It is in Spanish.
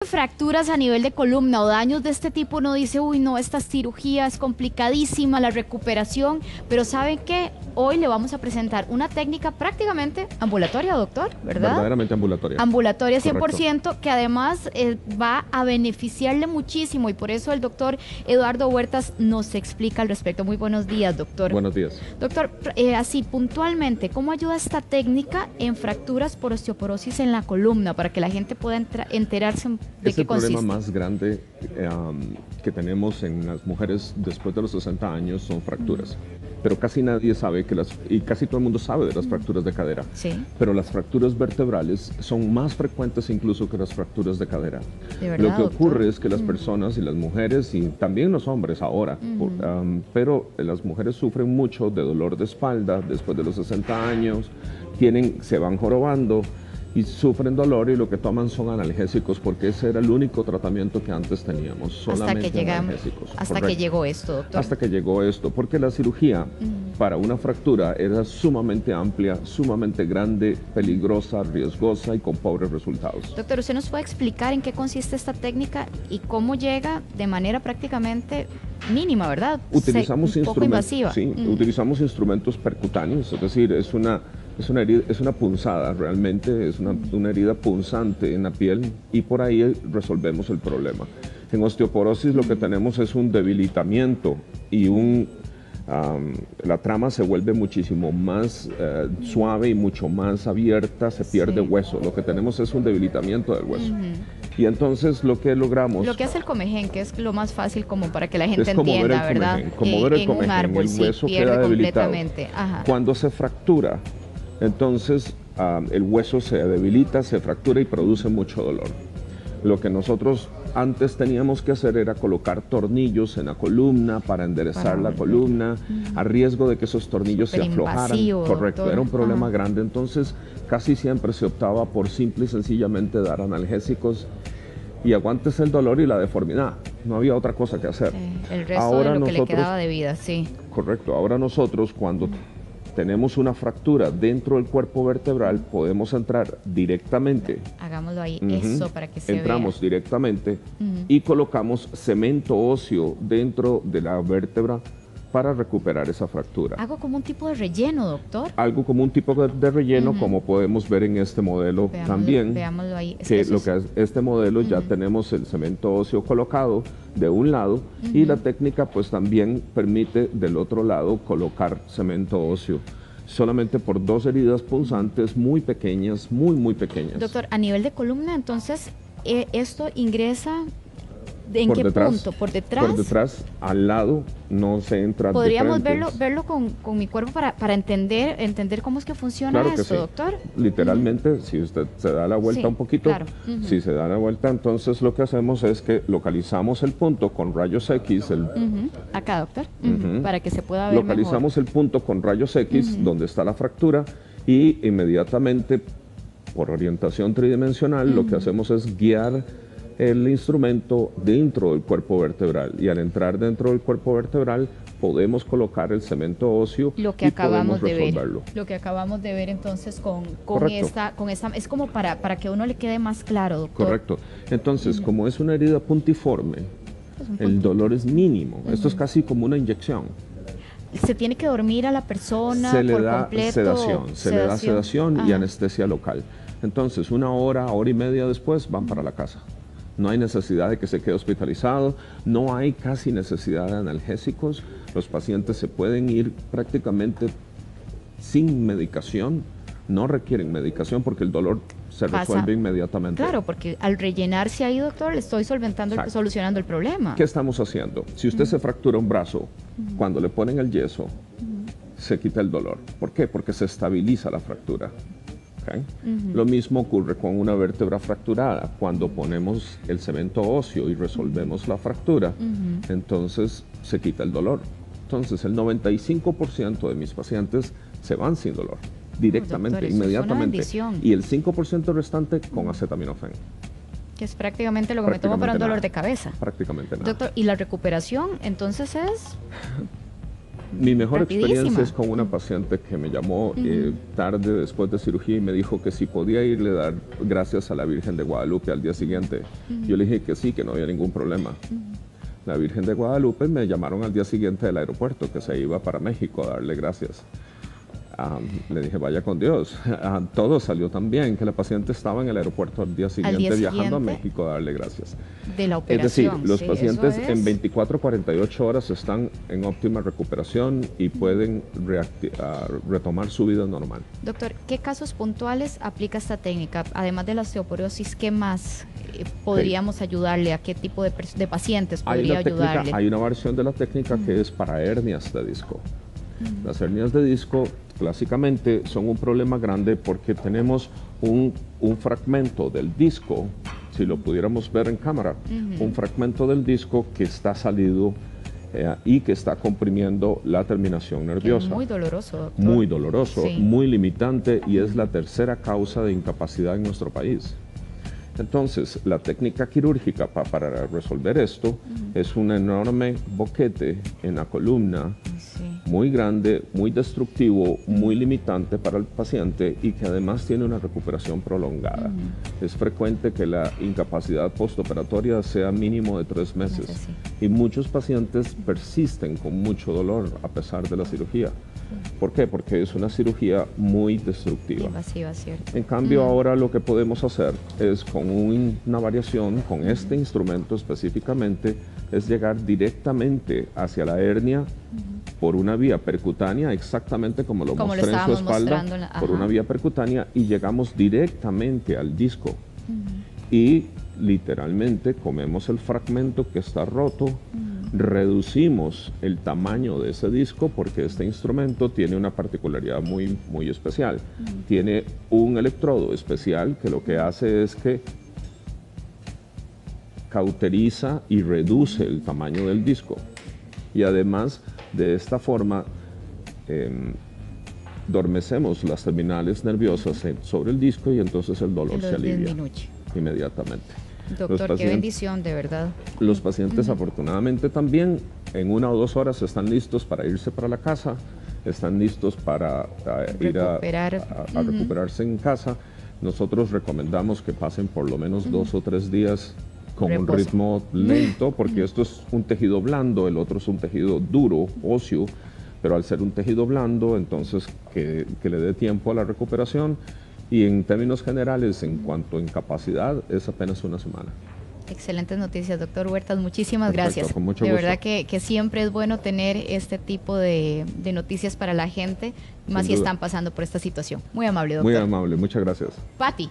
Fracturas a nivel de columna o daños de este tipo, uno dice, uy, no, esta cirugía es complicadísima, la recuperación, pero ¿saben qué? Hoy le vamos a presentar una técnica prácticamente ambulatoria, doctor, ¿verdad? Verdaderamente ambulatoria. Ambulatoria 100%, Correcto. que además va a beneficiarle muchísimo y por eso el doctor Eduardo Huertas nos explica al respecto. Muy buenos días, doctor. Buenos días. Doctor, así puntualmente, ¿cómo ayuda esta técnica en fracturas por osteoporosis en la columna para que la gente pueda enterarse de qué consiste? El problema más grande que tenemos en las mujeres después de los 60 años son fracturas. Pero casi nadie sabe y casi todo el mundo sabe de las fracturas de cadera. Sí. Pero las fracturas vertebrales son más frecuentes incluso que las fracturas de cadera. ¿De verdad, Lo que ocurre doctor? es que las personas y las mujeres, y también los hombres ahora, pero las mujeres sufren mucho de dolor de espalda después de los 60 años, se van jorobando y sufren dolor y lo que toman son analgésicos porque ese era el único tratamiento que antes teníamos, solamente analgésicos. Hasta que llegó esto, doctor. Hasta que llegó esto, porque la cirugía para una fractura era sumamente amplia, sumamente grande, peligrosa, riesgosa y con pobres resultados. Doctor, ¿usted nos puede explicar en qué consiste esta técnica y cómo llega de manera prácticamente mínima, verdad? Utilizamos un poco invasiva. Sí, utilizamos instrumentos percutáneos, es decir, es una punzada realmente, es una herida punzante en la piel y por ahí resolvemos el problema. En osteoporosis lo que tenemos es un debilitamiento y la trama se vuelve muchísimo más suave y mucho más abierta, se pierde hueso. Lo que tenemos es un debilitamiento del hueso. Y entonces lo que logramos... Lo que hace el comején, que es lo más fácil como para que la gente entienda, ¿verdad? Como ver el comején, un árbol, el hueso queda debilitado. Ajá. Cuando se fractura, entonces el hueso se debilita, se fractura y produce mucho dolor. Lo que nosotros antes teníamos que hacer era colocar tornillos en la columna para enderezar la columna, a riesgo de que esos tornillos se aflojaran. Correcto, doctor. era un problema grande. Entonces casi siempre se optaba por simple y sencillamente dar analgésicos y aguantes el dolor y la deformidad. No había otra cosa que hacer. Sí, el resto de lo que le quedaba de vida, sí. Correcto. Ahora nosotros cuando tenemos una fractura dentro del cuerpo vertebral, podemos entrar directamente. Hagámoslo ahí, eso para que se vea. Entramos directamente y colocamos cemento óseo dentro de la vértebra para recuperar esa fractura. Hago como un tipo de relleno, doctor. Algo como un tipo de relleno, como podemos ver en este modelo también. Veámoslo ahí. Este modelo ya tenemos el cemento óseo colocado de un lado y la técnica pues también permite del otro lado colocar cemento óseo. Solamente por dos heridas punzantes muy pequeñas, muy pequeñas. Doctor, a nivel de columna, entonces, ¿esto ingresa en qué punto? ¿Por detrás? Por detrás, al lado, no se entra. ¿Podríamos verlo con mi cuerpo para entender cómo es que funciona esto, doctor? Literalmente, si usted se da la vuelta un poquito, si se da la vuelta, entonces lo que hacemos es que localizamos el punto con rayos X. Acá, doctor, para que se pueda ver localizamos el punto con rayos X donde está la fractura y inmediatamente, por orientación tridimensional, lo que hacemos es guiar el instrumento dentro del cuerpo vertebral y al entrar dentro del cuerpo vertebral podemos colocar el cemento óseo y podemos resolverlo. Lo que acabamos de ver entonces con esta, es como para que a uno le quede más claro, doctor. Correcto. Entonces, como es una herida puntiforme, el dolor es mínimo. Esto es casi como una inyección. ¿Se tiene que dormir a la persona se le por da completo? Se le da sedación y anestesia local. Entonces, una hora y media después van para la casa. No hay necesidad de que se quede hospitalizado, no hay casi necesidad de analgésicos. Los pacientes se pueden ir prácticamente sin medicación, no requieren medicación porque el dolor se resuelve inmediatamente. Claro, porque al rellenarse ahí, doctor, le estoy solucionando el problema. ¿Qué estamos haciendo? Si usted se fractura un brazo, cuando le ponen el yeso, se quita el dolor. ¿Por qué? Porque se estabiliza la fractura. Lo mismo ocurre con una vértebra fracturada. Cuando ponemos el cemento óseo y resolvemos la fractura, entonces se quita el dolor. Entonces el 95% de mis pacientes se van sin dolor, directamente, doctor, inmediatamente. Y el 5% restante con acetaminofén. Que es prácticamente lo que me tomo para un dolor de cabeza. Prácticamente nada. Doctor, ¿y la recuperación entonces es? Mi mejor rapidísima. experiencia es con una paciente que me llamó tarde después de cirugía y me dijo que si podía irle a dar gracias a la Virgen de Guadalupe al día siguiente. Yo le dije que sí, que no había ningún problema. La Virgen de Guadalupe me llamaron al día siguiente del aeropuerto, que se iba para México a darle gracias. Le dije, vaya con Dios. Todo salió tan bien que la paciente estaba en el aeropuerto al día siguiente viajando a México a darle gracias. De la operación. Es decir, los pacientes en 24 a 48 horas están en óptima recuperación y pueden retomar su vida normal. Doctor, ¿qué casos puntuales aplica esta técnica? Además de la osteoporosis, ¿qué más podríamos ayudarle? ¿A qué tipo de pacientes podría ayudarle? Hay una versión de la técnica que es para hernias de disco. Las hernias de disco clásicamente son un problema grande porque tenemos un fragmento del disco, si lo pudiéramos ver en cámara, un fragmento del disco que está salido y que está comprimiendo la terminación nerviosa. Es muy doloroso, doctor. Muy doloroso, sí. Muy limitante y es la tercera causa de incapacidad en nuestro país. Entonces, la técnica quirúrgica para resolver esto es un enorme boquete en la columna, muy grande, muy destructivo, muy limitante para el paciente y que además tiene una recuperación prolongada. Es frecuente que la incapacidad postoperatoria sea mínimo de 3 meses y muchos pacientes persisten con mucho dolor a pesar de la cirugía. ¿Por qué? Porque es una cirugía muy destructiva. Invasiva, ¿cierto? En cambio, ahora lo que podemos hacer es con una variación, con este instrumento específicamente, es llegar directamente hacia la hernia por una vía percutánea, exactamente como lo mostré en su espalda, por una vía percutánea y llegamos directamente al disco. Y literalmente comemos el fragmento que está roto, reducimos el tamaño de ese disco porque este instrumento tiene una particularidad muy, muy especial. Tiene un electrodo especial que lo que hace es que cauteriza y reduce el tamaño del disco. Y además, de esta forma, dormecemos las terminales nerviosas sobre el disco y entonces el dolor se alivia inmediatamente. Doctor, qué bendición, de verdad. Los pacientes afortunadamente también en 1 o 2 horas están listos para irse para la casa, están listos para ir a recuperarse en casa. Nosotros recomendamos que pasen por lo menos 2 o 3 días con un ritmo lento, porque esto es un tejido blando, el otro es un tejido duro, óseo, pero al ser un tejido blando, entonces que le dé tiempo a la recuperación. Y en términos generales, en cuanto a incapacidad, es apenas 1 semana. Excelentes noticias, doctor Huertas. Muchísimas gracias. Con mucho gusto. De verdad que siempre es bueno tener este tipo de noticias para la gente, más si están pasando por esta situación. Muy amable, doctor. Muy amable, muchas gracias. Pati.